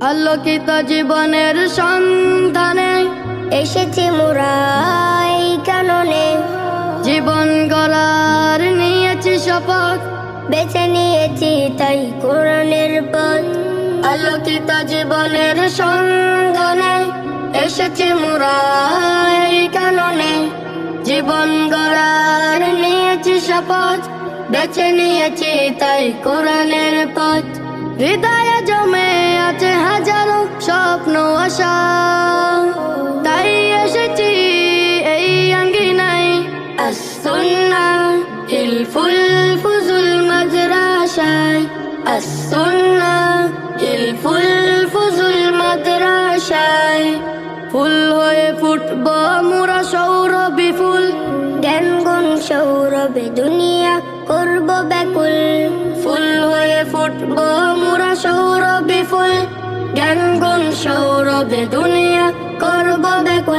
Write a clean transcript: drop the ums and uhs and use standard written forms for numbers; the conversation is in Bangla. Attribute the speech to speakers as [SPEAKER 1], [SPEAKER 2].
[SPEAKER 1] আলোকিত জীবনের সন্ধানে
[SPEAKER 2] এসেছি মোরা এই কাননে,
[SPEAKER 1] জীবন গড়ার নিয়েছি শপথ,
[SPEAKER 2] বেছে নিয়েছি তাই কোরআনের পথ।
[SPEAKER 1] আলোকিত জীবনের সন্ধানে এসেছি মোরা এই কাননে, জীবন গড়ার নিয়েছি শপথ, বেছে নিয়েছি তাই কোরআনের পথ। হৃদয়ে জমে আছে হাজারো স্বপ্ন আশা, তাই এসেছি এই আঙ্গিনায়। as-সুন্নাহ হিলফুল ফুজুল মাদ্রাসায়, as-সুন্নাহ হিলফুল ফুজুল মাদ্রাসায়। ফুল হয়ে ফুটব মোরা সৌরভী ফুল,
[SPEAKER 2] জ্ঞান গুণ সৌরভে দুনিয়া করব ব্যাকুল।
[SPEAKER 1] ফুল হয়ে ফুটব মোরা সৌরভী ফুল, জ্ঞান গুণ সৌরভে দুনিয়া করব ব্যাকুল।